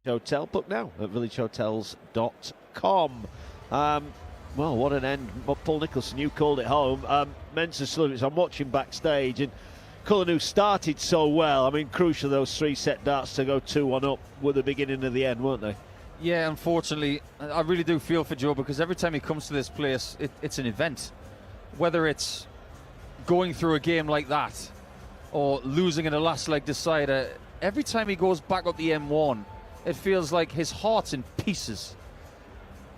Hotel. Book now at villagehotels.com. Well, what an end. Paul Nicholson, you called it home. Mensah Suljovic, I'm watching backstage, and Cullen, who started so well, I mean, crucial those 3-set darts to go 2-1 up were the beginning of the end, weren't they? Yeah, unfortunately, I really do feel for Joe, because every time he comes to this place, it's an event. Whether it's going through a game like that or losing in a last leg decider, every time he goes back up the M1, it feels like his heart's in pieces.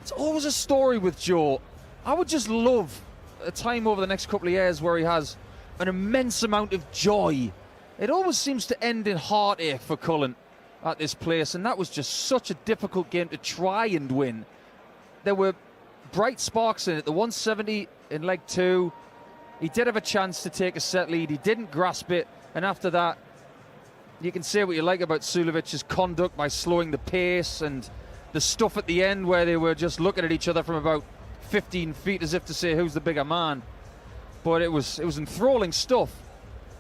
It's always a story with Joe. I would just love a time over the next couple of years where he has an immense amount of joy. It always seems to end in heartache for Cullen at this place, and that was just such a difficult game to try and win. There were bright sparks in it. The 170 in leg 2, he did have a chance to take a set lead. He didn't grasp it, and after that, you can say what you like about Suljovic's conduct by slowing the pace, and the stuff at the end where they were just looking at each other from about 15 feet as if to say who's the bigger man. But it was enthralling stuff.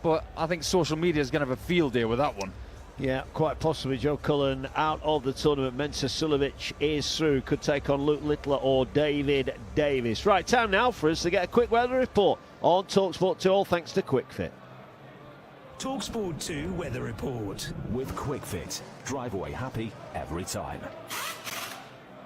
But I think social media is going to have a field day with that one. Yeah, quite possibly. Joe Cullen out of the tournament. Mensah Suljovic is through. Could take on Luke Littler or David Davis. Right, time now for us to get a quick weather report on talkSPORT 2, all thanks to QuickFit. talkSPORT 2 Weather Report. With QuickFit, drive away happy every time.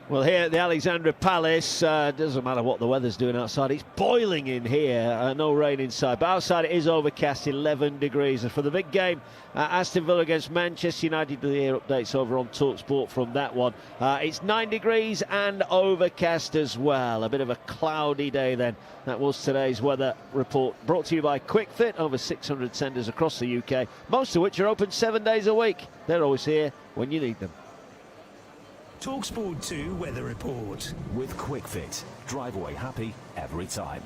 Well, here at the Alexandra Palace, doesn't matter what the weather's doing outside, it's boiling in here, no rain inside, but outside it is overcast, 11 degrees. And for the big game, Aston Villa against Manchester United, the air updates over on talkSPORT from that one. It's 9 degrees and overcast as well, a bit of a cloudy day then. That was today's weather report, brought to you by QuickFit, over 600 centres across the UK, most of which are open 7 days a week. They're always here when you need them. talkSPORT 2 Weather Report. With QuickFit, drive away happy every time.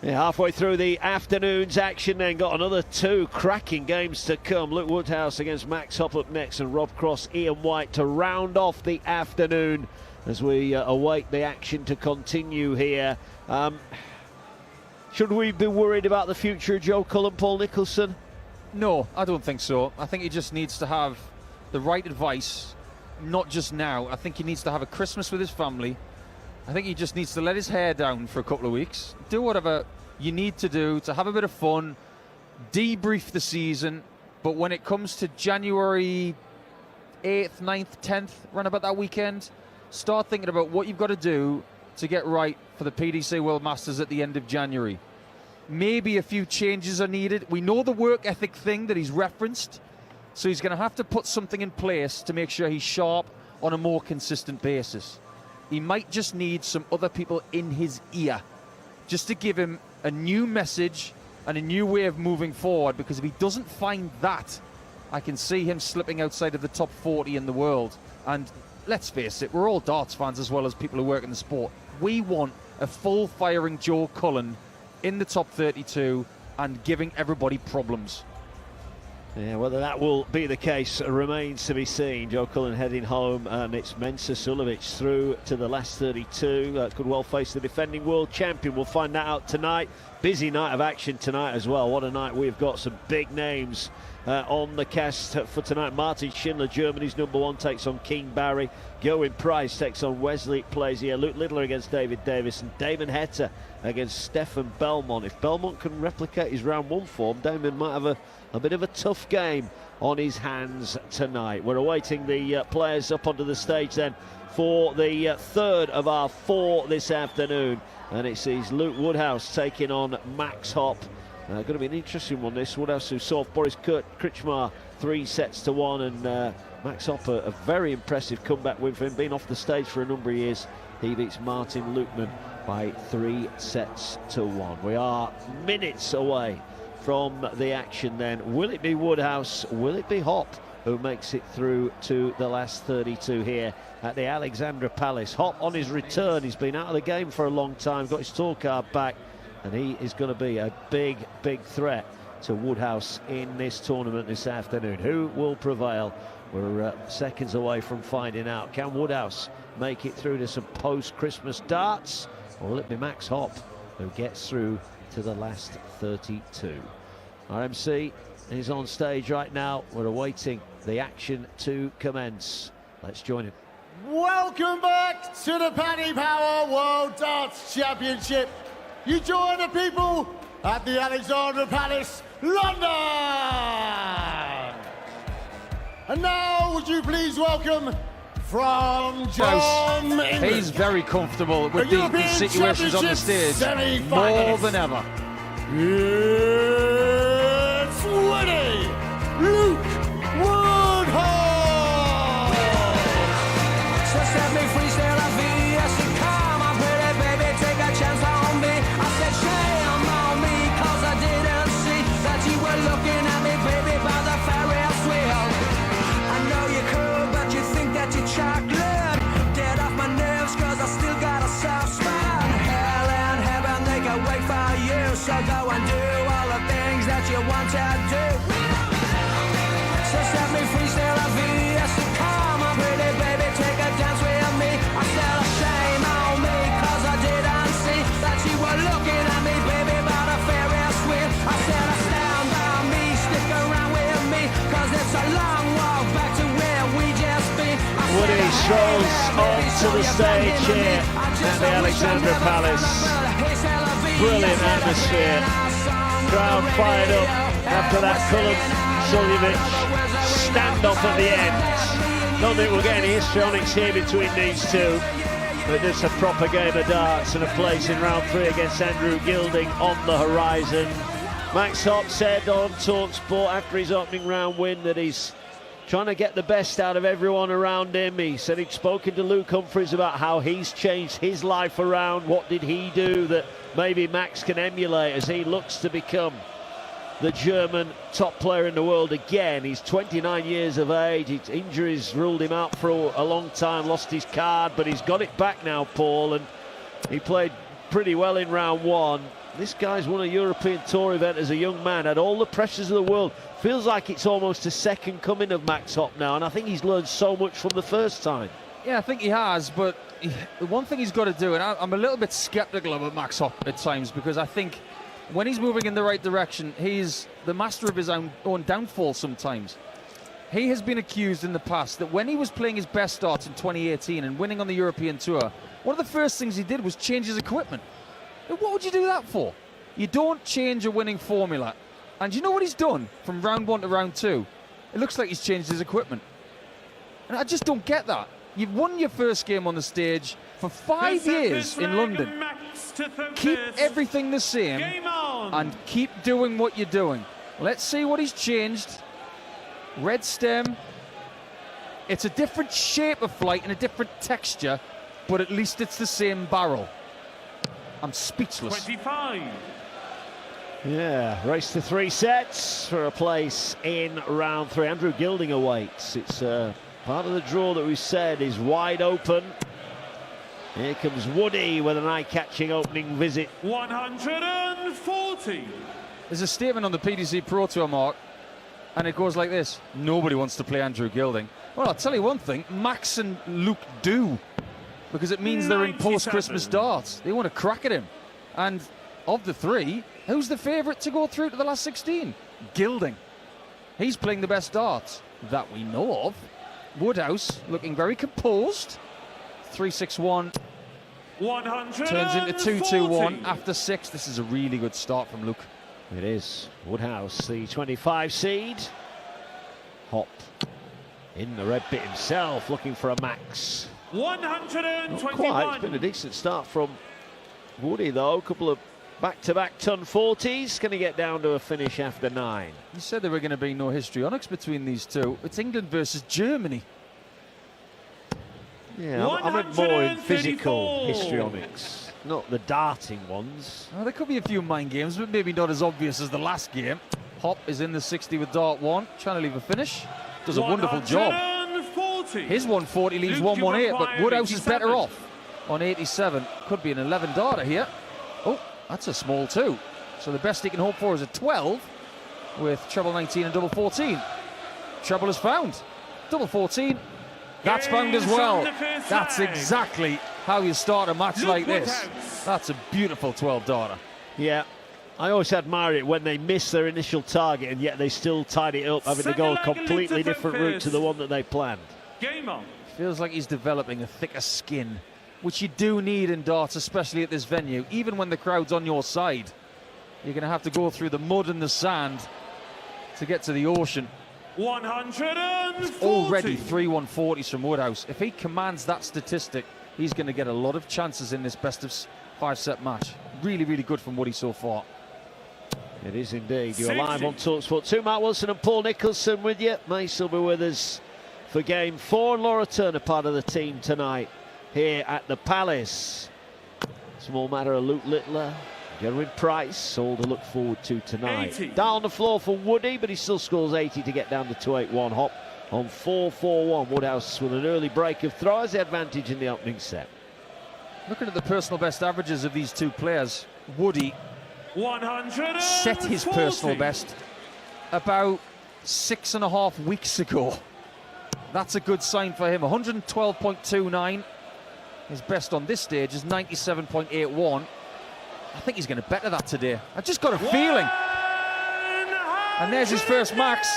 Yeah, halfway through the afternoon's action then, got another 2 cracking games to come. Luke Woodhouse against Max Hopp up next, and Rob Cross, Ian White to round off the afternoon as we await the action to continue here. Should we be worried about the future of Joe Cullen, Paul Nicholson? No, I don't think so. I think he just needs to have the right advice. Not just now. I think he needs to have a Christmas with his family. I think he just needs to let his hair down for a couple of weeks. Do whatever you need to do to have a bit of fun. Debrief the season. But when it comes to January 8th, 9th, 10th, run about that weekend, start thinking about what you've got to do to get right for the PDC World Masters at the end of January. Maybe a few changes are needed. We know the work ethic thing that he's referenced. So he's going to have to put something in place to make sure he's sharp on a more consistent basis. He might just need some other people in his ear just to give him a new message and a new way of moving forward, because if he doesn't find that, I can see him slipping outside of the top 40 in the world. And let's face it, we're all darts fans as well as people who work in the sport. We want a full-firing Joe Cullen in the top 32 and giving everybody problems. Yeah, whether that will be the case remains to be seen. Joe Cullen heading home, and it's Mensah Suljovic through to the last 32. Could well face the defending world champion. We'll find that out tonight. Busy night of action tonight as well. What a night. We've got some big names on the cast for tonight. Martin Schindler, Germany's #1, takes on King Barry. Gerwyn Price takes on Wesley Plaisier. Luke Littler against David Davis, and Damon Heta against Stefan Belmont. If Belmont can replicate his round 1 form, Damon might have a bit of a tough game on his hands tonight. We're awaiting the players up onto the stage then for the third of our 4 this afternoon, and it sees Luke Woodhouse taking on Max Hopp. Going to be an interesting one, this. Woodhouse, who saw Boris Kritschmar 3-1, and Max Hopp, a very impressive comeback win for him, been off the stage for a number of years. He beats Martin Lukeman by 3-1. We are minutes away from the action then. Will it be Woodhouse? Will it be Hopp who makes it through to the last 32 here at the Alexandra Palace? Hopp on his return. He's been out of the game for a long time, got his tour card back, and he is going to be a big threat to Woodhouse in this tournament this afternoon. Who will prevail? We're seconds away from finding out. Can Woodhouse make it through to some post-Christmas darts, or will it be Max Hopp who gets through to the last 32? RMC is on stage right now. We're awaiting the action to commence. Let's join him. Welcome back to the Paddy Power World Darts Championship. You join the people at the Alexandra Palace, London. And now, would you please welcome from England. He's very comfortable with the situations on the stage, more than ever. It's Woody Luke Woodhouse. So set me free, still I feel yes, come on, pretty baby, take a chance on me. I said shame on me, cause I didn't see that you were looking at me, baby, by the Ferris wheel. I know you could, but you think that you're chocolate. Dead off my nerves, cause I still got a soft spot. Hell and heaven, they can wait for you, so go and do all the things that you want to do. So set me free, still I feel yes, come on, pretty baby, take a dance with me. I said a shame on me, cause I didn't see that you were looking at me, baby, by the Ferris wheel. I said stand by me, stick around with me, cause it's a long walk back to where we just been. Woody strolls onto the stage here at the Alexandra Palace. Brilliant atmosphere. Crowd fired up after that Cullen standoff at the end. Don't think we'll get any histrionics here between these two, but just a proper game of darts and a place in round 3 against Andrew Gilding on the horizon. Max Hopp said on talkSPORT after his opening round win that he's trying to get the best out of everyone around him. He said he'd spoken to Luke Humphries about how he's changed his life around. What did he do that maybe Max can emulate as he looks to become the German top player in the world again? He's 29 years of age. His injuries ruled him out for a long time, lost his card, but he's got it back now, Paul, and he played pretty well in round 1. This guy's won a European Tour event as a young man, had all the pressures of the world. Feels like it's almost a second coming of Max Hopp now, and I think he's learned so much from the first time. Yeah, I think he has, but the one thing he's got to do, and I'm a little bit sceptical about Max Hopp at times, because I think when he's moving in the right direction, he's the master of his own downfall sometimes. He has been accused in the past that when he was playing his best darts in 2018 and winning on the European Tour, one of the first things he did was change his equipment. What would you do that for? You don't change a winning formula. And you know what he's done from round 1 to round 2? It looks like he's changed his equipment. And I just don't get that. You've won your first game on the stage for 5 years in London. Keep everything the same and keep doing what you're doing. Let's see what he's changed. Red stem. It's a different shape of flight and a different texture, but at least it's the same barrel. I'm speechless. 25. Yeah, race to 3 sets for a place in round 3. Andrew Gilding awaits. It's part of the draw that we said is wide open. Here comes Woody with an eye-catching opening visit. 140. There's a statement on the PDC Pro Tour, Mark, and it goes like this: nobody wants to play Andrew Gilding. Well, I'll tell you one thing, Max and Luke do, because it means they're in post-Christmas darts. They want to crack at him. And of the 3, who's the favourite to go through to the last 16? Gilding. He's playing the best darts that we know of. Woodhouse looking very composed. 3-6-1. 140. Turns into 2-2-1 after 6. This is a really good start from Luke. It is. Woodhouse, the 25 seed. Hopp in the red bit himself, looking for a max. 121. Not quite. It's been a decent start from Woody, though. A couple of back-to-back ton 40s. Can he get down to a finish after 9? You said there were going to be no histrionics between these two. It's England versus Germany. Yeah, I meant more in physical histrionics, not the darting ones. Well, there could be a few mind games, but maybe not as obvious as the last game. Hopp is in the 60 with dart 1, trying to leave a finish. Does a wonderful job. 140. His 140 leaves 118, but Woodhouse is better off on 87. Could be an 11 darter here. Oh, that's a small 2. So the best he can hope for is a 12 with treble 19 and double 14. Treble is found. Double 14. That's found as well. That's exactly how you start a match like this. That's a beautiful 12 darter. Yeah, I always admire it when they miss their initial target and yet they still tied it up, having to go a completely different route to the one that they planned. Game on. Feels like he's developing a thicker skin, which you do need in darts, especially at this venue. Even when the crowd's on your side, you're going to have to go through the mud and the sand to get to the ocean. 140. Already 3 140s from Woodhouse. If he commands that statistic, he's going to get a lot of chances in this best of 5-set match. Really, really good from Woody so far. It is indeed. You're live on talkSPORT 2. Mark Wilson and Paul Nicholson with you. Mace will be with us for game 4. And Laura Turner, part of the team tonight here at the Palace. Small matter of Luke Littler, Jeremy Price, all to look forward to tonight. 80. Down on the floor for Woody, but he still scores 80 to get down to 281. Hopp on 4-4-1. Woodhouse with an early break of throw has the advantage in the opening set. Looking at the personal best averages of these two players, Woody 140. set his personal best about 6.5 weeks ago. That's a good sign for him. 112.29. His best on this stage is 97.81. I think he's going to better that today. I just got a feeling. And there's his first max.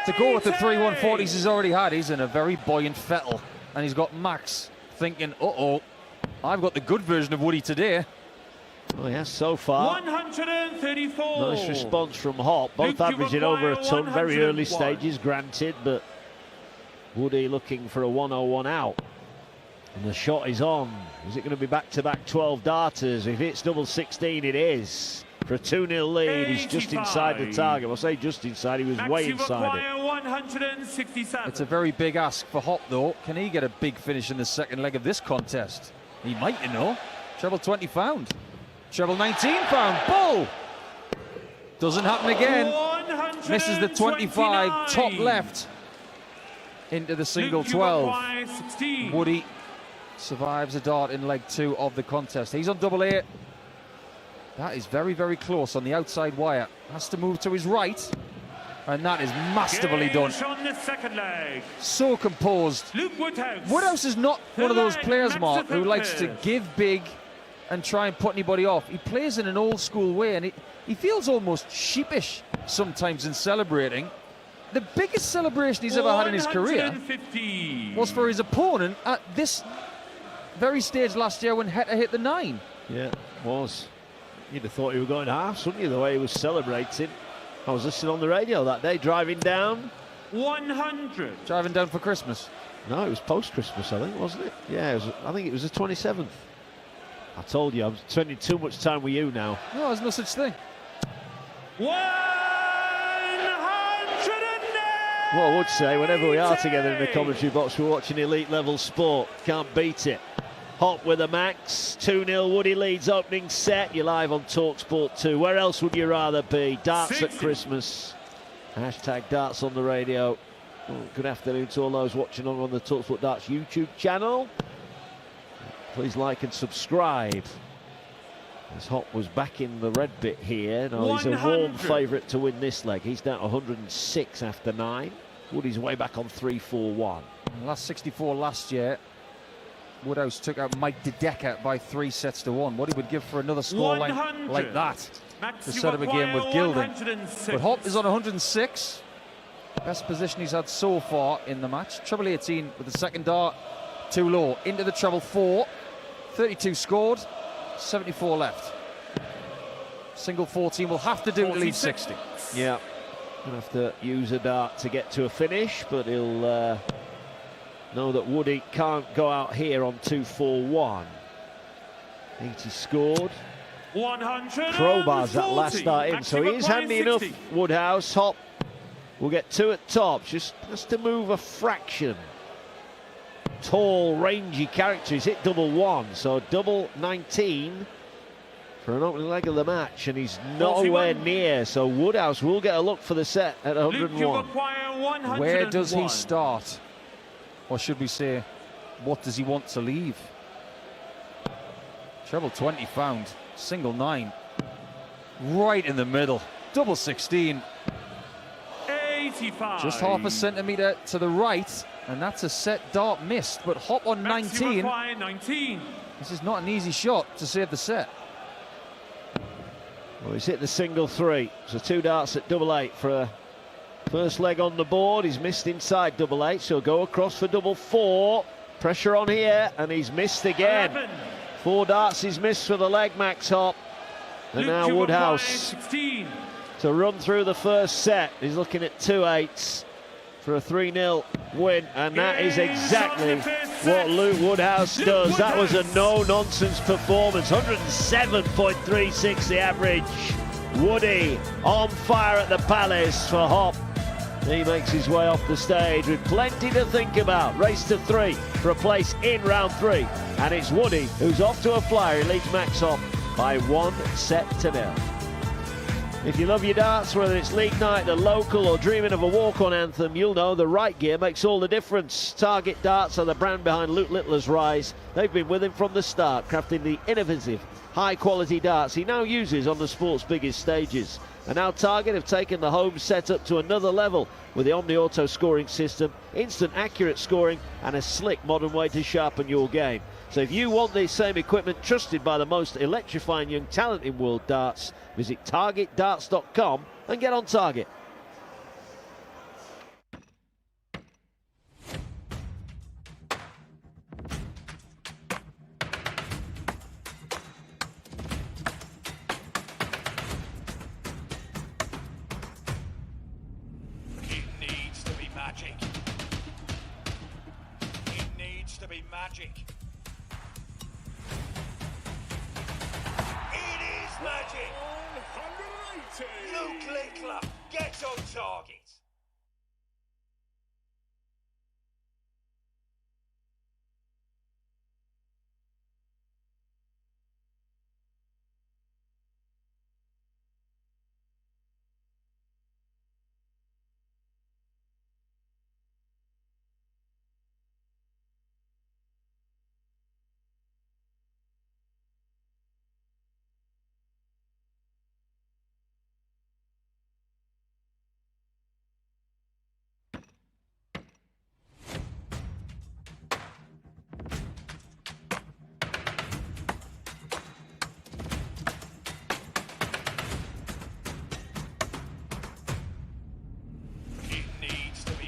To go with the 3 140s he's already had. He's in a very buoyant fettle. And he's got max thinking, uh-oh, I've got the good version of Woody today. Oh yes, so far. 134. Nice response from Hopp. Both Luke, you averaging over a ton. Very 101. early stages, granted, but Woody looking for a 101 out. And the shot is on. Is it going to be back-to-back 12 darters? If it's double 16, it is. For a 2-0 lead, he's just inside the target. Well, I say just inside, he was way inside it. 167. It's a very big ask for Hopp, though. Can he get a big finish in the second leg of this contest? He might, you know. Treble 20 found. Treble 19 found. Bull! Doesn't happen again. Misses the 25. Top left. Into the single 12. Woody survives a dart in leg 2 of the contest. He's on double 8. That is very, very close on the outside wire. Has to move to his right. And that is masterfully done. On the second leg. So composed. Luke Woodhouse. Woodhouse is not one of those Third players, match Mark, of the who likes to first. give big and try and put anybody off. He plays in an old school way, and he feels almost sheepish sometimes in celebrating. The biggest celebration he's ever had in his career 150. was for his opponent at this very stage last year when Heta hit the 9. Yeah, it was. You'd have thought he were going halves, wouldn't you, the way he was celebrating. I was listening on the radio that day, driving down. 100. Driving down for Christmas. No, it was post-Christmas, I think, wasn't it? Yeah, I think it was the 27th. I told you, I'm spending too much time with you now. No, there's no such thing. 109. What I would say, whenever we are together in the commentary box, we're watching elite level sport. Can't beat it. Hopp with a max. 2-0 Woody leads opening set. You're live on talkSPORT 2. Where else would you rather be? Darts 60. at Christmas. Hashtag darts on the radio. Well, good afternoon to all those watching on the talkSPORT Darts YouTube channel. Please like and subscribe. As Hopp was back in the red bit here. Now he's a warm 100. favourite to win this leg. He's down to 106 after 9. Woody's way back on 3-4-1. Last 64 last year, Woodhouse took out Mike De Decker by 3 sets to 1. What he would give for another scoreline 100. like that Max, to you set up a game with acquire Gilding. 106. But Hopp is on 106. Best position he's had so far in the match. Treble 18 with the second dart. Too low. Into the treble 4. 32 scored. 74 left. Single 14 will have to do to leave 60. Yeah, gonna have to use a dart to get to a finish, but he'll know that Woody can't go out here on 2-4-1. 80 scored. 100. Crowbars that last dart in, so he is handy enough. Woodhouse. Hopp will get 2 at top, just has to move a fraction. Tall, rangy character. He's hit double 1, so double 19 for an opening leg of the match, and he's nowhere near. So Woodhouse will get a look for the set at 101. Where does he start? Or should we say, what does he want to leave? Treble 20 found. Single 9. Right in the middle. Double 16. 85. Just half a centimetre to the right. And that's a set dart missed. But Hopp on 19. 19. This is not an easy shot to save the set. Well, he's hit the single 3, so 2 darts at double 8 for a first leg on the board. He's missed inside double 8, so he'll go across for double 4. Pressure on here, and he's missed again. 11. 4 darts he's missed for the leg, Max Hopp. And now Luke Woodhouse 16. to run through the first set. He's looking at 2 8s for a 3-0 win, and that is exactly what Luke Woodhouse does. That was a no-nonsense performance. 107.36 the average. Woody on fire at the Palace for Hopp. He makes his way off the stage with plenty to think about. Race to 3 for a place in round 3, and it's Woody who's off to a flyer. He leads Max Hopp by 1-0. If you love your darts, whether it's league night, the local, or dreaming of a walk-on anthem, you'll know the right gear makes all the difference. Target Darts are the brand behind Luke Littler's rise. They've been with him from the start, crafting the innovative, high-quality darts he now uses on the sport's biggest stages. And now Target have taken the home setup to another level with the Omni Auto scoring system, instant accurate scoring, and a slick modern way to sharpen your game. So if you want the same equipment trusted by the most electrifying young talent in world darts, visit targetdarts.com and get on target. It needs to be magic. It needs to be magic. It is magic. 180. Luke Littler gets on target.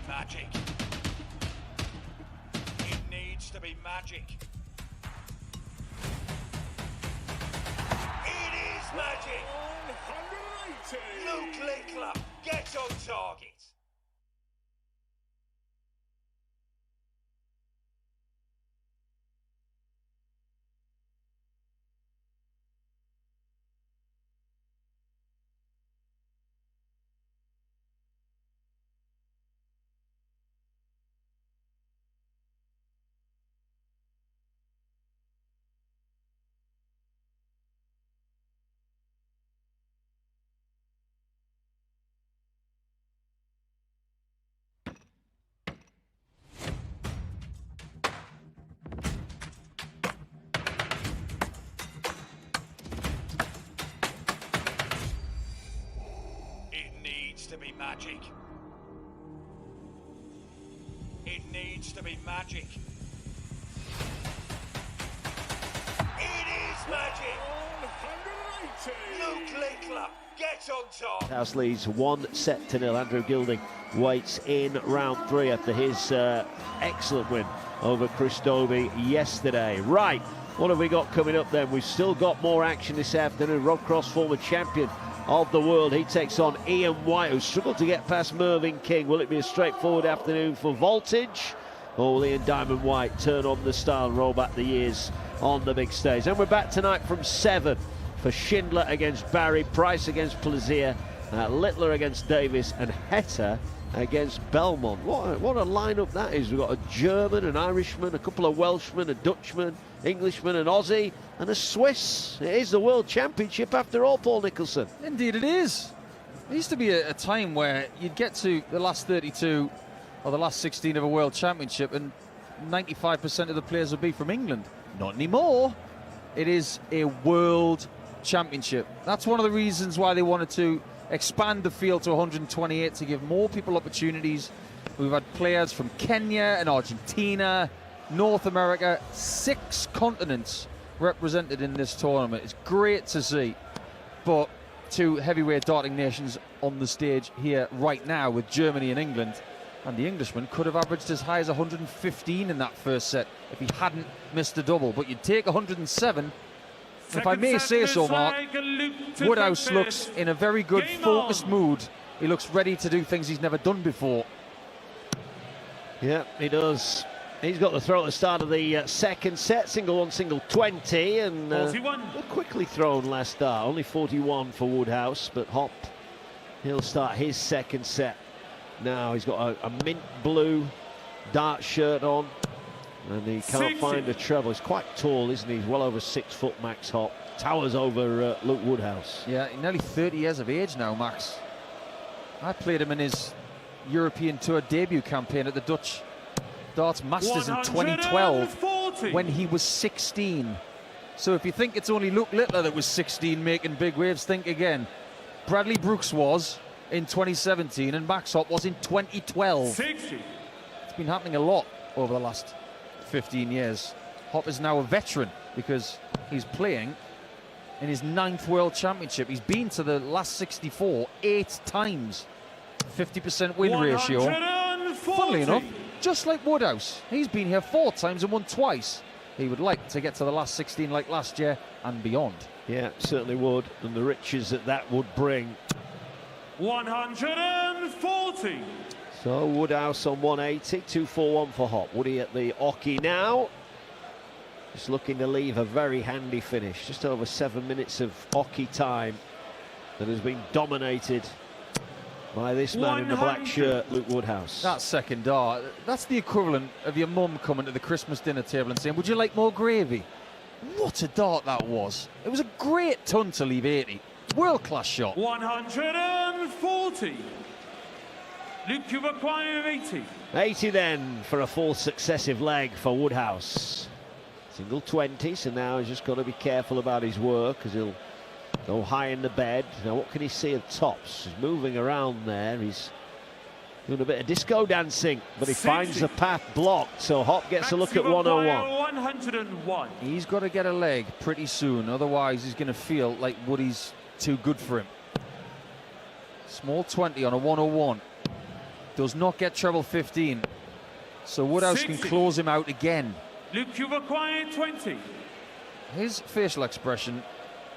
Magic. It needs to be magic. It is magic. 180. Luke Littler gets on target. To be magic. It needs to be magic. It is magic. 180. Luke Littler gets on top. House leads 1-0. Andrew Gilding waits in round 3 after his excellent win over Chris Dobey yesterday. Right, what have we got coming up then? We've still got more action this afternoon. Rob Cross, former champion of the world, he takes on Ian White, who struggled to get past Mervyn King. Will it be a straightforward afternoon for Voltage, or will Ian Diamond White turn on the style and roll back the years on the big stage? And we're back tonight from 7 for Schindler against Barry, Price against Plaisir, Littler against Davis, and Heta against Belmont. What a lineup that is. We've got a German, an Irishman, a couple of Welshmen, a Dutchman, Englishman, an Aussie, and a Swiss. It is the World Championship after all, Paul Nicholson. Indeed it is. There used to be a time where you'd get to the last 32 or the last 16 of a World Championship and 95% of the players would be from England. Not anymore. It is a World Championship. That's one of the reasons why they wanted to expand the field to 128 to give more people opportunities. We've had players from Kenya and Argentina, North America, 6 continents represented in this tournament. It's great to see, but two heavyweight darting nations on the stage here right now with Germany and England. And the Englishman could have averaged as high as 115 in that first set if he hadn't missed a double. But you'd take 107. If I may say so, Mark, Woodhouse looks in a very good, focused mood. He looks ready to do things he's never done before. Yeah, he does. He's got the throw at the start of the second set, single 1, single 20, and quickly thrown last start. Only 41 for Woodhouse, but Hopp, he'll start his second set. Now he's got a mint blue dart shirt on, and he can't find a treble. He's quite tall, isn't he? He's well over 6 foot, Max Hopp. Towers over Luke Woodhouse. Yeah, nearly 30 years of age now, Max. I played him in his European Tour debut campaign at the Dutch Darts Masters in 2012 when he was 16. So if you think it's only Luke Littler that was 16 making big waves, think again. Bradley Brooks was in 2017 and Max Hopp was in 2012. 60. It's been happening a lot over the last 15 years. Hopp is now a veteran because he's playing in his 9th World Championship. He's been to the last 64 8 times. 50% win ratio. Funnily enough, just like Woodhouse, he's been here 4 times and won twice. He would like to get to the last 16 like last year and beyond. Yeah, certainly would, and the riches that would bring. 140. So Woodhouse on 180, 2-4-1 for Hopp. Woody at the oche now. Just looking to leave a very handy finish. Just over 7 minutes of oche time that has been dominated by this man in the black shirt, Luke Woodhouse. That second dart, that's the equivalent of your mum coming to the Christmas dinner table and saying, would you like more gravy? What a dart that was. It was a great ton to leave 80. World-class shot. 140. Luke, you require 80. 80 then for a 4th successive leg for Woodhouse. Single 20, so now he's just got to be careful about his work because he'll go high in the bed. Now what can he see at tops? He's moving around there. He's doing a bit of disco dancing, but he finds the path blocked, so Hopp gets a look at 101. 101. He's got to get a leg pretty soon, otherwise he's going to feel like Woody's too good for him. Small 20 on a 101. Does not get treble 15. So Woodhouse 60. can close him out again. Luke, you require 20. His facial expression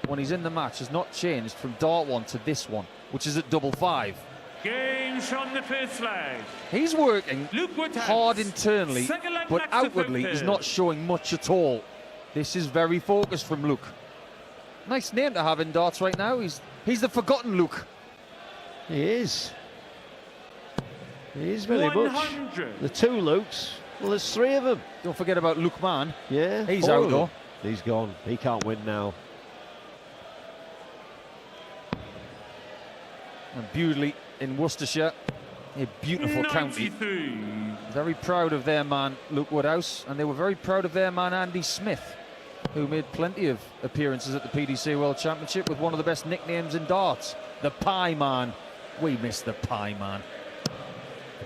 when he's in the match has not changed from dart 1 to this one, which is at double 5. Game on the 5th leg. He's working hard internally, but outwardly he's not showing much at all. This is very focused from Luke. Nice name to have in darts right now. He's the forgotten Luke. He is. He is very 100. much. The 2 Lukes. Well, there's 3 of them. Don't forget about Luke Mann. Yeah. He's 4 out of though. them. He's gone. He can't win now. And Bewdley in Worcestershire, a beautiful 93. county. Very proud of their man Luke Woodhouse, and they were very proud of their man Andy Smith, who made plenty of appearances at the PDC World Championship with one of the best nicknames in darts, the Pie Man. We miss the Pie Man.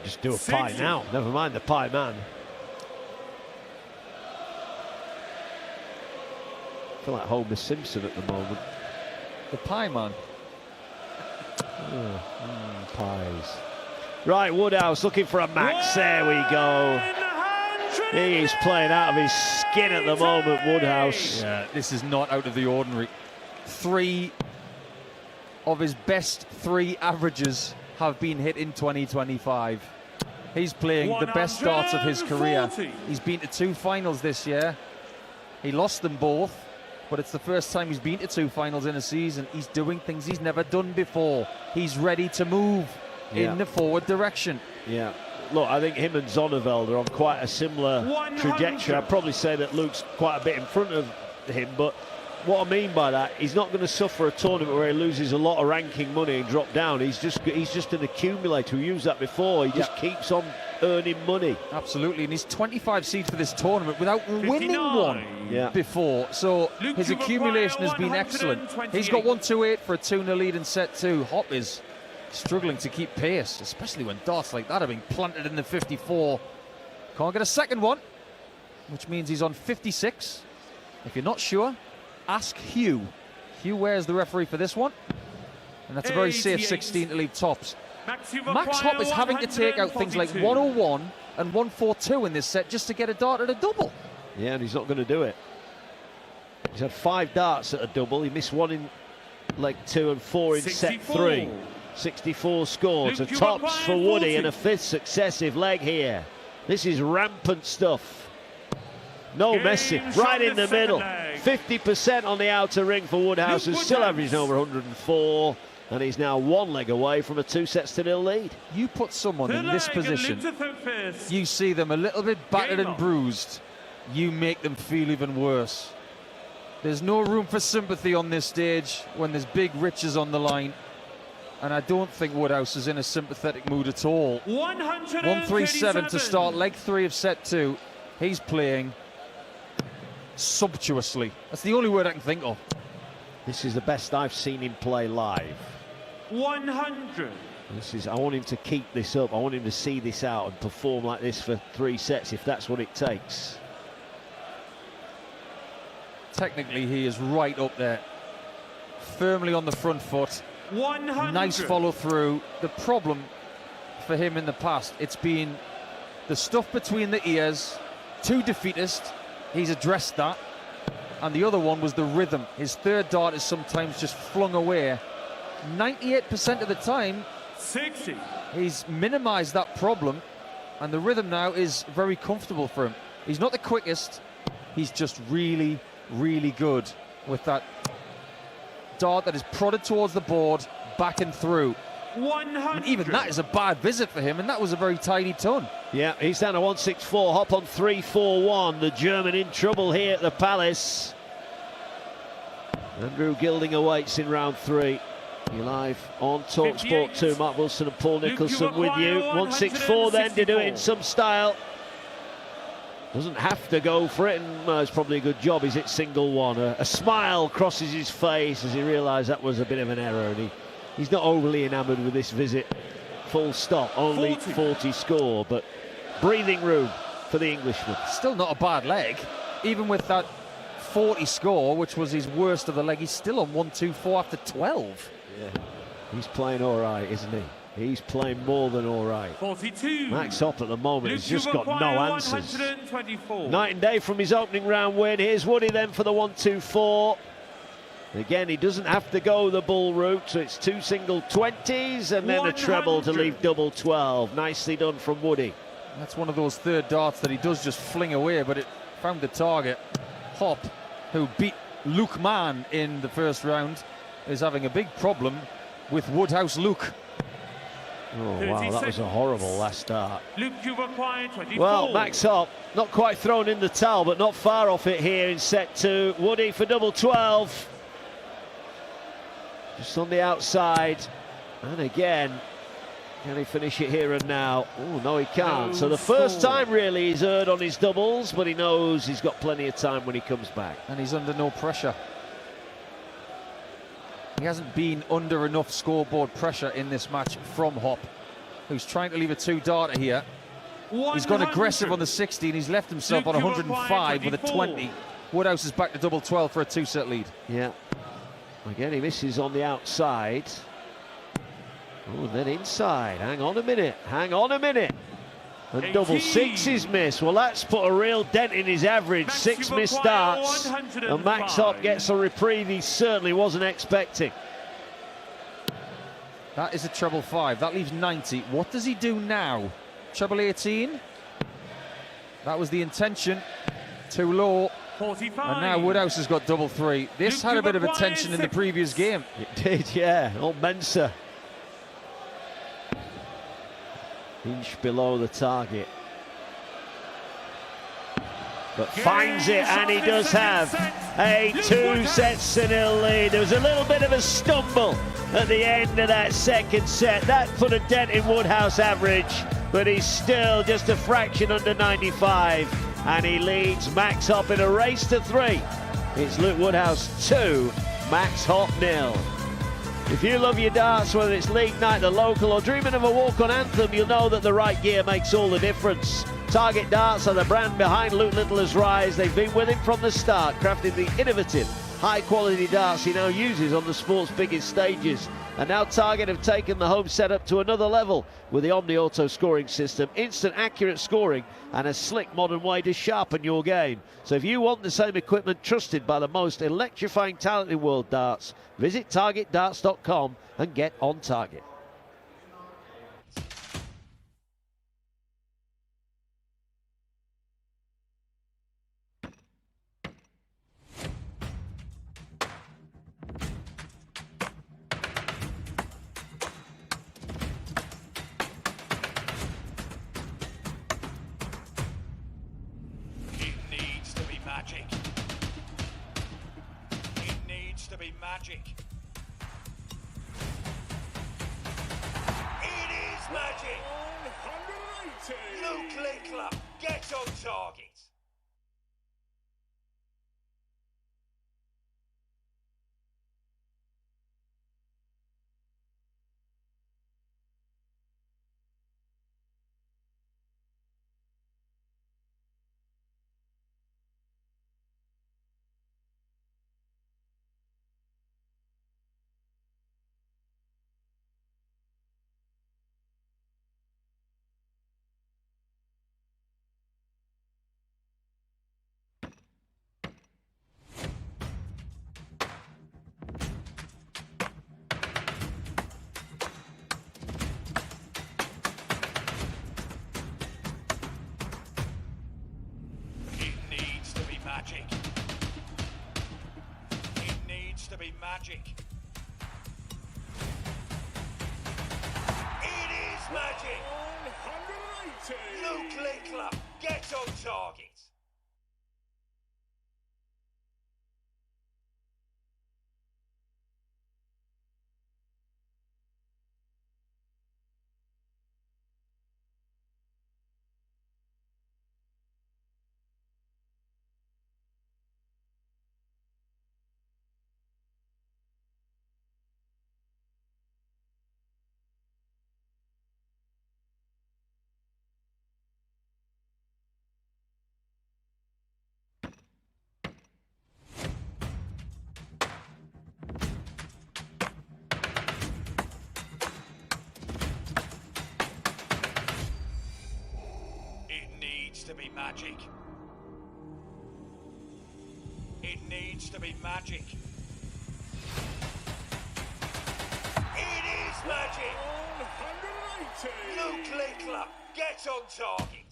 Just do a pie now. Never mind the Pie Man. I feel like Homer Simpson at the moment. The Pie Man. Pies. Right, Woodhouse looking for a max. There we go. He is playing out of his skin at the moment, Woodhouse. Yeah, this is not out of the ordinary. 3 of his best 3 averages have been hit in 2025. He's playing the best darts of his career. He's been to 2 finals this year. He lost them both, but it's the first time he's been to 2 finals in a season. He's doing things he's never done before. He's ready to move in the forward direction. Yeah. Look, I think him and Zonneveld are on quite a similar trajectory. I'd probably say that Luke's quite a bit in front of him, but what I mean by that, he's not going to suffer a tournament where he loses a lot of ranking money and drop down. He's just an accumulator. We used that before. He just keeps on earning money. Absolutely, and he's 25 seeds for this tournament without winning one before. So Luke, his accumulation has been excellent. He's got 128 for a 2-0 lead in set 2. Hopp is struggling to keep pace, especially when darts like that are being planted in the 54. Can't get a second one, which means he's on 56. If you're not sure, ask Hugh. Hugh Ware's the referee for this one. And that's a very safe 16 to leave tops. Max Hopp is having to take out things like 101 and 142 in this set just to get a dart at a double. Yeah, and he's not going to do it. He's had 5 darts at a double. He missed 1 in leg 2 and 4 in set 3. 64 scored. So tops for Woody and a 5th successive leg here. This is rampant stuff. No messing. Right in the middle. 50% on the outer ring for Woodhouse, who's still averaging over 104. And he's now 1 leg away from a 2-0 lead. You put someone in this position, you see them a little bit battered and bruised, you make them feel even worse. There's no room for sympathy on this stage when there's big riches on the line. And I don't think Woodhouse is in a sympathetic mood at all. 137 to start leg 3 of set 2. He's playing sumptuously. That's the only word I can think of. This is the best I've seen him play live. 100. I want him to keep this up. I want him to see this out and perform like this for 3 sets if that's what it takes. Technically, he is right up there. Firmly on the front foot. 100. Nice follow through. The problem for him in the past, it's been the stuff between the ears. 2 defeatist. He's addressed that. And the other one was the rhythm. His 3rd dart is sometimes just flung away. 98% of the time, 60. He's minimised that problem, and the rhythm now is very comfortable for him. He's not the quickest, he's just really, really good with that dart that is prodded towards the board, back and through. 100. And even that is a bad visit for him, and that was a very tidy ton. Yeah, he's down to 164, Hopp on 341. The German in trouble here at the Palace. Andrew Gilding awaits in round 3. You're live on talkSPORT 2. Mark Wilson and Paul Nicholson with you. 164 then to do it in some style. Doesn't have to go for it, and it's probably a good job. He's hit single 1. A smile crosses his face as he realised that was a bit of an error, and he's not overly enamoured with this visit. Full stop. Only 40 score, but breathing room for the Englishman. Still not a bad leg, even with that 40 score, which was his worst of the leg. He's still on 124 after 12. Yeah, he's playing all right, isn't he? He's playing more than all right. 42. Max Hopp at the moment has just got no answers. 124. Night and day from his opening round win. Here's Woody then for the 124. Again, he doesn't have to go the bull route, so it's 2 single 20s and then 100. A treble to leave double 12. Nicely done from Woody. That's one of those 3rd darts that he does just fling away, but it found the target. Hopp, who beat Luke Mann in the 1st round, is having a big problem with Woodhouse Luke. Oh wow, that was a horrible last start. Luke, you require 24. Well, Max Hopp not quite thrown in the towel, but not far off it here in set 2. Woody for double 12. Just on the outside. And again, can he finish it here and now? Oh, no, he can't. So the first time, really, he's erred on his doubles, but he knows he's got plenty of time when he comes back. And he's under no pressure. He hasn't been under enough scoreboard pressure in this match from Hopp, who's trying to leave a 2-darter here. 100. He's gone aggressive on the 60 and he's left himself on 105 with a 20. Woodhouse is back to double 12 for a 2-set lead. Yeah. Again, he misses on the outside. Oh, and then inside. Hang on a minute. Hang on a minute. And 18. Double 6s missed. Well, that's put a real dent in his average. Max 6 missed starts. And Max Hopp gets a reprieve he certainly wasn't expecting. That is a treble 5. That leaves 90. What does he do now? Treble 18. That was the intention. Too low. 45. And now Woodhouse has got double 3. This had a bit of attention in the previous game. It did, yeah. Old Mensah. Inch below the target. But finds it, and he does have a 2-0 lead. There was a little bit of a stumble at the end of that 2nd set. That put a dent in Woodhouse average, but he's still just a fraction under 95. And he leads Max Hopp in a race to 3. It's Luke Woodhouse 2, Max Hopp 0. If you love your darts, whether it's league night, the local, or dreaming of a walk-on anthem, you'll know that the right gear makes all the difference. Target Darts are the brand behind Luke Littler's rise. They've been with him from the start, crafting the innovative high-quality darts he now uses on the sport's biggest stages. And now Target have taken the home setup to another level with the Omni Auto scoring system, instant accurate scoring and a slick modern way to sharpen your game. So if you want the same equipment trusted by the most electrifying talent in world darts, visit targetdarts.com and get on target. Magic. It needs to be magic. It is magic. 180. Luke Linkler, get on target. Magic. It needs to be magic. It is magic. 180. Luke Linkler, get on target. To be magic. It needs to be magic. It is magic. 180. Luke Linkler, get on target.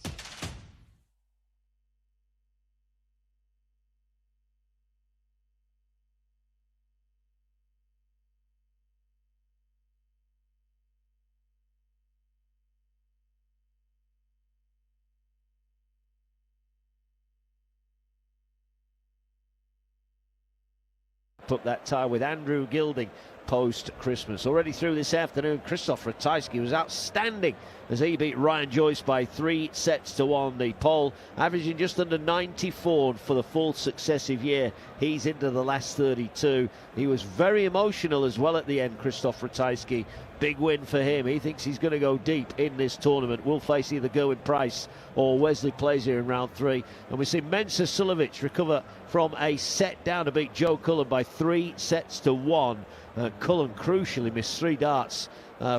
Up that tie with Andrew Gilding post-Christmas. Already through this afternoon, Krzysztof Ratajski was outstanding as he beat Ryan Joyce by 3-1. The Pole averaging just under 94 for the fourth successive year. He's into the last 32. He was very emotional as well at the end, Krzysztof Ratajski. Big win for him. He thinks he's going to go deep in this tournament. We'll face either Gerwyn Price or Wesley Plazier in round 3. And we see Mensah Suljovic recover from a set down to beat Joe Cullen by 3-1. Cullen crucially missed 3 darts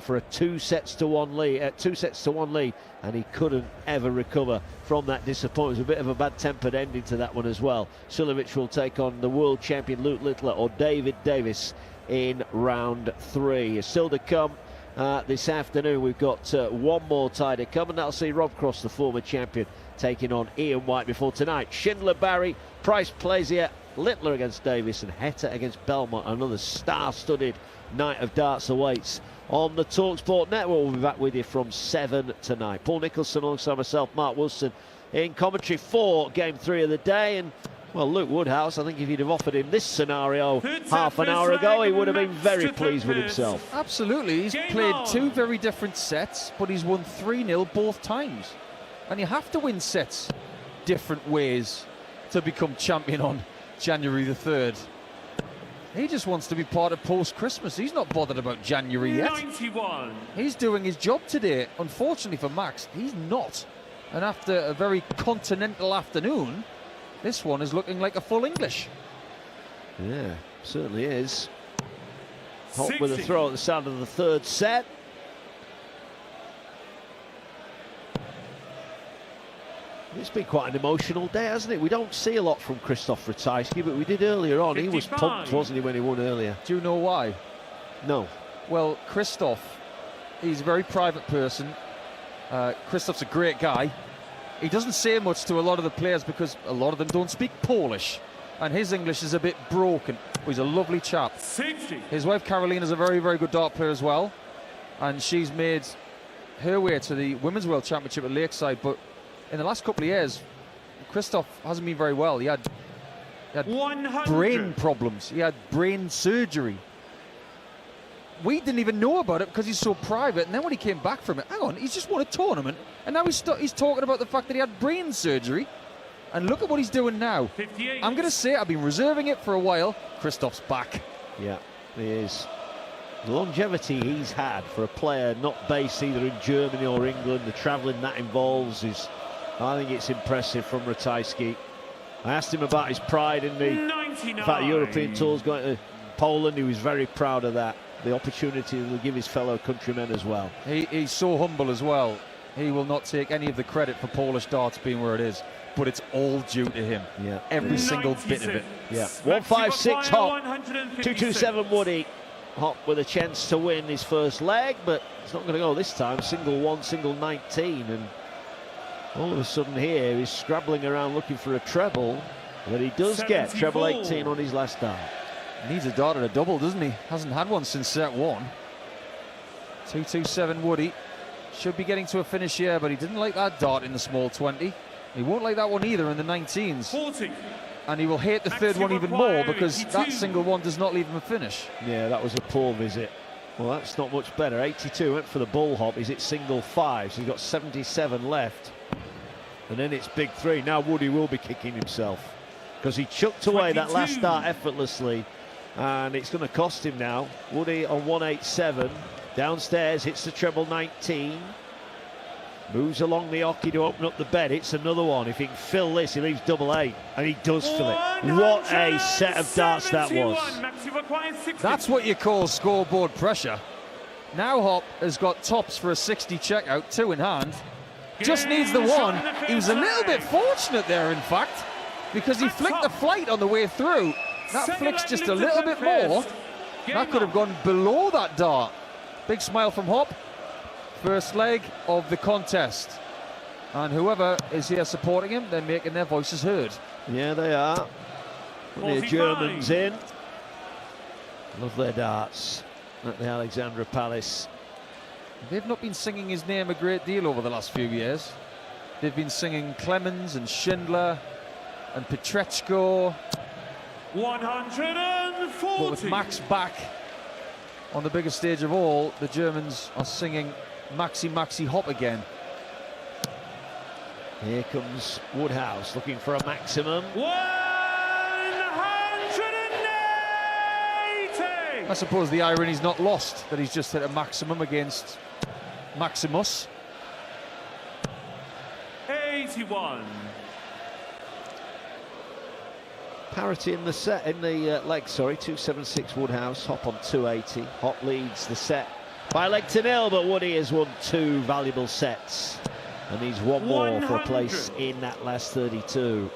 for a 2-1 lead, and he couldn't ever recover from that disappointment. It was a bit of a bad-tempered ending to that one as well. Suljovic will take on the world champion Luke Littler or David Davis in round 3. Still to come this afternoon, we've got one more tie to come, and that'll see Rob Cross, the former champion, taking on Ian White before tonight. Schindler Barry, Price Plazier, Littler against Davis, and Heta against Belmont. Another star-studded night of darts awaits on the talkSPORT network. We'll be back with you from 7 tonight. Paul Nicholson alongside myself, Mark Wilson, in commentary for Game 3 of the day. And well, Luke Woodhouse, I think if you'd have offered him this scenario half an hour ago, he would have been very pleased with himself. Absolutely. He's played 2 very different sets, but he's won 3-0 both times. And you have to win sets different ways to become champion on January the 3rd. He just wants to be part of post-Christmas. He's not bothered about January yet. 91. He's doing his job today. Unfortunately for Max, he's not. And after a very continental afternoon, this one is looking like a full English. Yeah, certainly is. Hopp with a throw at the start of the third set. It's been quite an emotional day, hasn't it? We don't see a lot from Krzysztof Ratajski, but we did earlier on. 55. He was pumped, wasn't he, when he won earlier? Do you know why? No. Well, Krzysztof, he's a very private person. Krzysztof's a great guy. He doesn't say much to a lot of the players because a lot of them don't speak Polish, and his English is a bit broken. He's a lovely chap. 60. His wife Carolina's a very, very good dart player as well, and she's made her way to the Women's World Championship at Lakeside. But in the last couple of years, Krzysztof hasn't been very well. He had 100. brain problems. He had brain surgery. We didn't even know about it because he's so private. And then when he came back from it, hang on, he's just won a tournament, and now he's talking about the fact that he had brain surgery. And look at what he's doing now. 58. I'm going to say I've been reserving it for a while. Krzysztof's back. Yeah, he is. The longevity he's had for a player not based either in Germany or England, the travelling that involves is, I think it's impressive from Ratajski. I asked him about his pride in the 99. fact the European tours going to Poland. He was very proud of that. The opportunity to give his fellow countrymen as well. He's so humble as well. He will not take any of the credit for Polish darts being where it is, but it's all due to him. Yeah, every single bit of it. Yeah, 156 Hopp, 227 Woody. Hopp with a chance to win his first leg, but it's not going to go this time. Single 1, single 19, and all of a sudden here he's scrabbling around looking for a treble, but he does get treble 18 on his last dart. Needs a dart at a double, doesn't he? Hasn't had one since set 1. 227 Woody. Should be getting to a finish here, but he didn't like that dart in the small 20. He won't like that one either in the 19s. 40. And he will hate the third one even more because that single one does not leave him a finish. Yeah, that was a poor visit. Well, that's not much better. 82 went for the bull hop. He's at single 5, so he's got 77 left. And then it's big 3. Now Woody will be kicking himself because he chucked away that last dart effortlessly. And it's going to cost him now. Woody on 187. Downstairs, hits the treble 19. Moves along the hockey to open up the bed. It's another one. If he can fill this, he leaves double 8. And he does fill it. What a set of darts that was. That's what you call scoreboard pressure. Now Hopp has got tops for a 60 checkout, 2 in hand. Just needs the one. He was a little bit fortunate there, in fact, because he flicked the flight on the way through. That flicks just a little bit more. That could have gone below that dart. Big smile from Hopp. First leg of the contest. And whoever is here supporting him, they're making their voices heard. Yeah, they are. The Germans in. Love their darts at the Alexandra Palace. They've not been singing his name a great deal over the last few years. They've been singing Clemens and Schindler and Petrechko. 140. But with Max back on the biggest stage of all, the Germans are singing Maxi Hopp again. Here comes Woodhouse looking for a maximum. 180. I suppose the irony's not lost that he's just hit a maximum against Maximus. 81. Parity in the set, in the leg, sorry. 276 Woodhouse, Hopp on 280. Hopp leads the set by leg to 0, but Woody has won 2 valuable sets. And he's one more for a place in that last 32.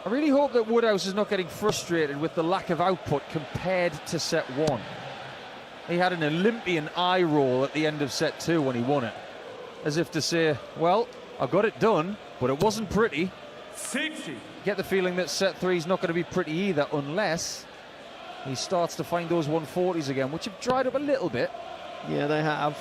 I really hope that Woodhouse is not getting frustrated with the lack of output compared to set 1. He had an Olympian eye roll at the end of set 2 when he won it. As if to say, well, I got it done, but it wasn't pretty. 60. Get the feeling that set 3 is not going to be pretty either, unless he starts to find those 140s again, which have dried up a little bit. Yeah, they have.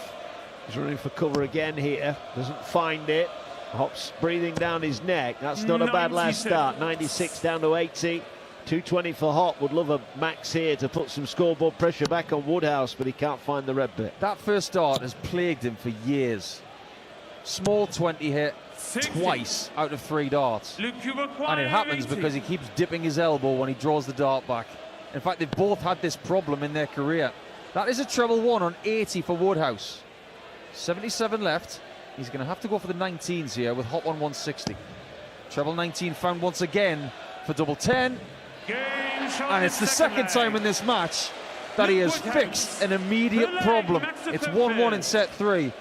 He's running for cover again here. Doesn't find it. Hopp's breathing down his neck. That's not a bad last start. 96 down to 80. 220 for Hopp. Would love a max here to put some scoreboard pressure back on Woodhouse, but he can't find the red bit. That first start has plagued him for years. Small 20 hit 60. Twice out of 3 darts. And it happens 80. because he keeps dipping his elbow when he draws the dart back. In fact, they've both had this problem in their career. That is a treble 1 on 80 for Woodhouse. 77 left. He's going to have to go for the 19s here with Hopp on 160. Treble 19 found once again for double 10. Game And it's the second time in this match that he has fixed an immediate problem. It's 1-1 in set 3.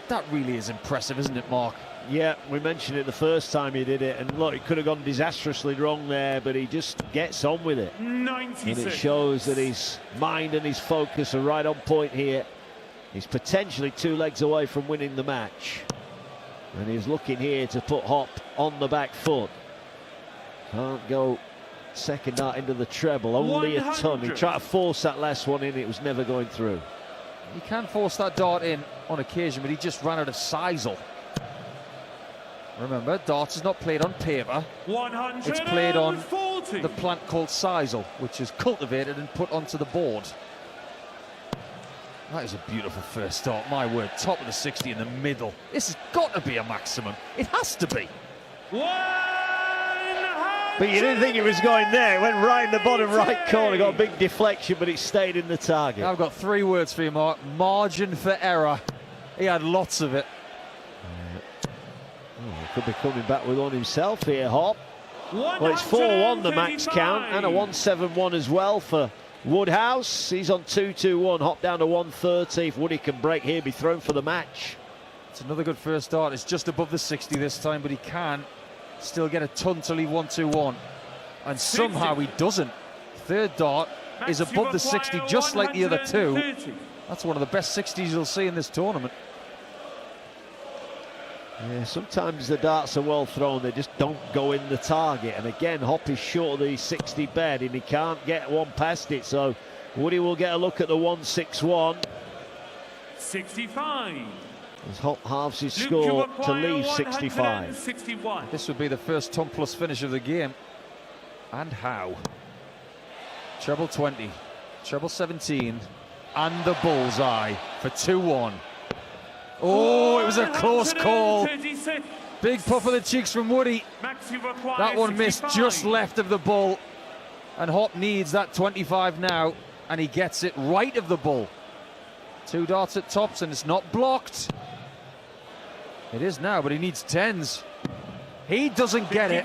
That really is impressive, isn't it, Mark? Yeah, we mentioned it the first time he did it, and look, it could have gone disastrously wrong there, but he just gets on with it. 96. And it shows that his mind and his focus are right on point here. He's potentially 2 legs away from winning the match. And he's looking here to put Hopp on the back foot. Can't go second dart into the treble, only 100. a ton. He tried to force that last one in, it was never going through. He can force that dart in on occasion, but he just ran out of sisal. Remember, darts is not played on paper. 140. It's played on the plant called sisal, which is cultivated and put onto the board. That is a beautiful first start, my word. Top of the 60 in the middle. This has got to be a maximum. It has to be. 100. But you didn't think it was going there. It went right in the bottom right corner. Got a big deflection, but it stayed in the target. I've got 3 words for you, Mark. Margin for error. He had lots of it. Could be coming back with one himself here, Hopp. Well, it's 4-1 the max count, and a 1-7-1 as well for Woodhouse. He's on 2-2-1, Hopp down to 130. If Woody can break here, be thrown for the match. It's another good first start. It's just above the 60 this time, but he can still get a ton to leave 1-2-1. And somehow he doesn't. Third dart is above the 60, just like the other 2. That's one of the best 60s you'll see in this tournament. Yeah, sometimes the darts are well thrown, they just don't go in the target. And again, Hopp is short of the 60 bed and he can't get one past it. So Woody will get a look at the 1-6-1. 65. As Hopp halves his score to leave 65. 61. This would be the first ton plus finish of the game. And how? Treble 20, treble 17, and the bullseye for 2-1. Oh, it was a close call. Big puff of the cheeks from Woody. That one missed just left of the bull. And Hopp needs that 25 now, and he gets it right of the bull. 2 darts at tops, and it's not blocked. It is now, but he needs 10s. He doesn't get it.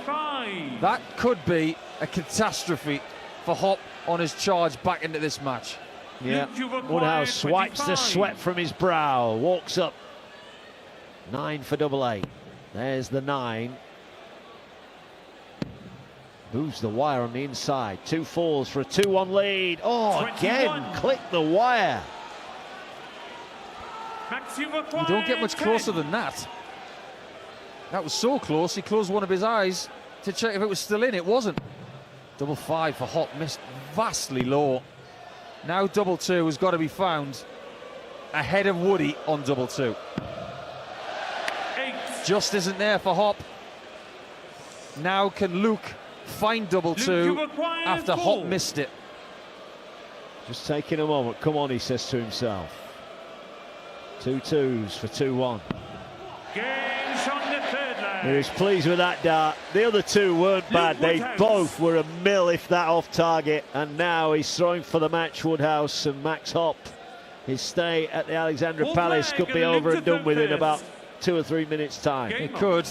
That could be a catastrophe for Hopp on his charge back into this match. Yeah, Woodhouse swipes the sweat from his brow, walks up. 9 for double 8. There's the 9. Moves the wire on the inside. 2 4s for a 2-1 lead. Oh, 21. Again, click the wire. You don't get much closer than that. That was so close, he closed one of his eyes to check if it was still in. It wasn't. Double 5 for Hopp, missed vastly low. Now double 2 has got to be found ahead of Woody on double 2. Just isn't there for Hopp. Now can Luke find double 2 after Hopp missed it? Just taking a moment. Come on, he says to himself. 2 2s for 2-1. He was pleased with that dart. The other 2 weren't bad. They both were a mil, if that, off target. And now he's throwing for the match, Woodhouse, and Max Hopp. His stay at the Alexandra Palace could be over and done with in about 2 or 3 minutes' time. It could.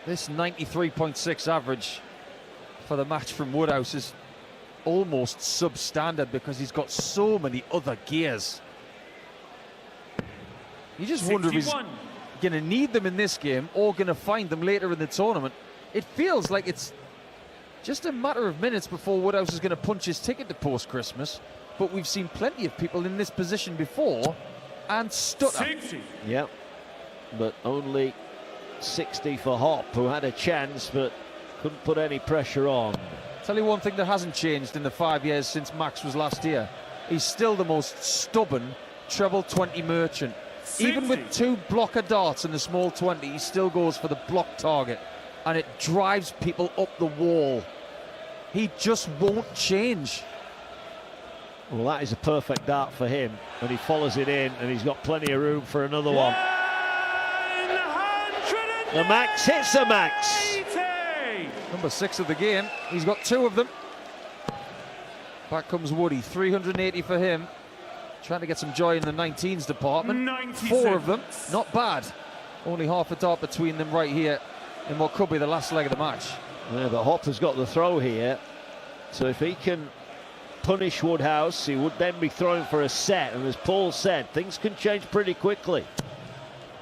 This 93.6 average for the match from Woodhouse is almost substandard because he's got so many other gears. You just wonder if he's going to need them in this game or going to find them later in the tournament. It feels like it's just a matter of minutes before Woodhouse is going to punch his ticket to post-Christmas, but we've seen plenty of people in this position before and stutter. 60. Yep, but only 60 for Hopp, who had a chance but couldn't put any pressure on. Tell you one thing that hasn't changed in the 5 years since Max was last here. He's still the most stubborn treble 20 merchant. 60. Even with 2 blocker darts in the small 20, he still goes for the block target, and it drives people up the wall. He just won't change. Well, that is a perfect dart for him, and he follows it in, and he's got plenty of room for another one. The max hits the max. Number 6 of the game. He's got 2 of them. Back comes Woody. 380 for him. Trying to get some joy in the 19s department. 96. 4 of them. Not bad. Only half a dart between them right here in what could be the last leg of the match. Yeah, but Hopp has got the throw here. So if he can punish Woodhouse, he would then be throwing for a set. And as Paul said, things can change pretty quickly.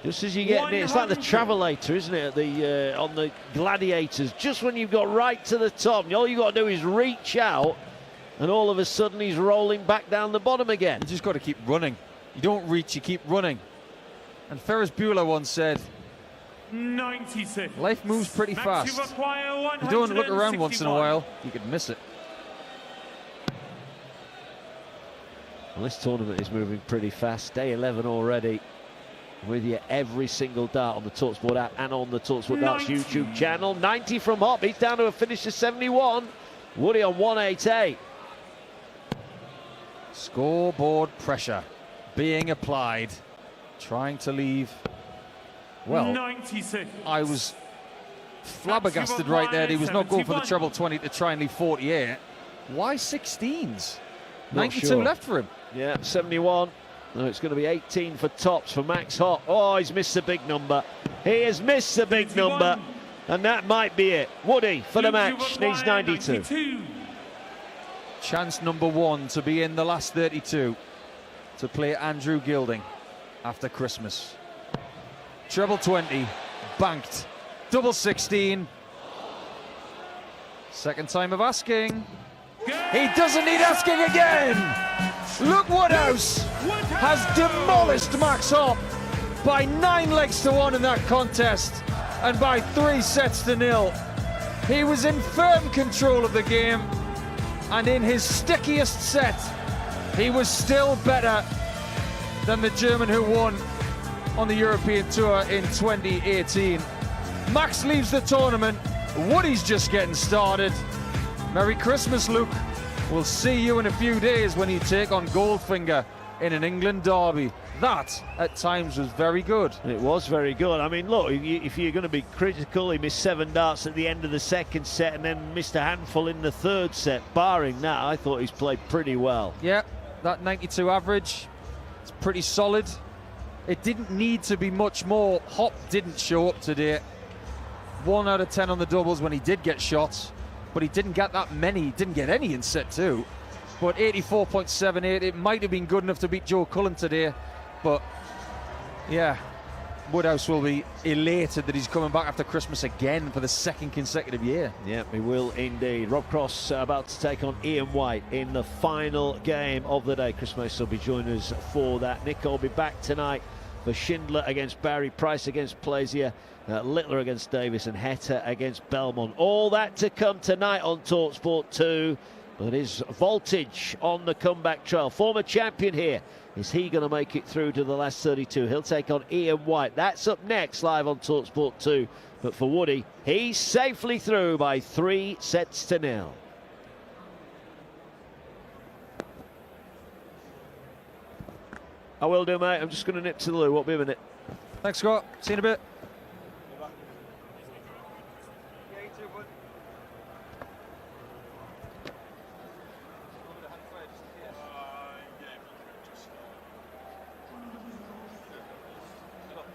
Just as you get near, it's like the Travelator, isn't it? At the on the Gladiators. Just when you've got right to the top, all you got to do is reach out, and all of a sudden he's rolling back down the bottom again. You just got to keep running. You don't reach, you keep running. And Ferris Bueller once said, 96. life moves pretty fast. You don't look around once in a while, you could miss it. Well, this tournament is moving pretty fast. Day 11 already. With you every single dart on the talkSPORT app and on the talkSPORT Darts YouTube channel. 90 from Hopp. He's down to a finish of 71. Woody on 188. Scoreboard pressure being applied. Trying to leave. Well, 96. I was flabbergasted right there. He was not going for the treble 20 to try and leave 48. Why 16s? 92 sure. left for him. Yeah, 71. No, it's going to be 18 for tops for Max Hopp. Oh, he's missed the big number. He has missed the big number. And that might be it. Woody, for the match, needs 92. Chance number one to be in the last 32. To play Andrew Gilding after Christmas. Treble 20, banked. Double 16. Second time of asking. He doesn't need asking again. Look, Woodhouse has demolished Max Hopp by 9 legs to 1 in that contest and by 3 sets to 0. He was in firm control of the game, and in his stickiest set, he was still better than the German who won on the European Tour in 2018. Max leaves the tournament. Woody's just getting started. Merry Christmas, Luke. We'll see you in a few days when you take on Goldfinger in an England derby. That, at times, was very good. It was very good. I mean, look, if you're going to be critical, he missed 7 darts at the end of the second set and then missed a handful in the third set. Barring that, I thought he's played pretty well. Yeah, that 92 average, it's pretty solid. It didn't need to be much more. Hopp didn't show up today. 1 out of 10 on the doubles when he did get shots, but he didn't get that many. He didn't get any in set 2. But 84.78, it might have been good enough to beat Joe Cullen today. But yeah, Woodhouse will be elated that he's coming back after Christmas again for the 2nd consecutive year. Yeah, he will indeed. Rob Cross about to take on Ian White in the final game of the day. Chris Mace will be joining us for that. Nick will be back tonight for Schindler against Barry, Price against Plazier, Littler against Davis, and Heta against Belmont. All that to come tonight on talkSPORT 2. But is Voltage on the comeback trail? Former champion here. Is he going to make it through to the last 32? He'll take on Ian White. That's up next, live on talkSPORT 2. But for Woody, he's safely through by 3 sets to 0. I will do, mate. I'm just going to nip to the loo. Won't be a minute. Thanks, Scott. See you in a bit.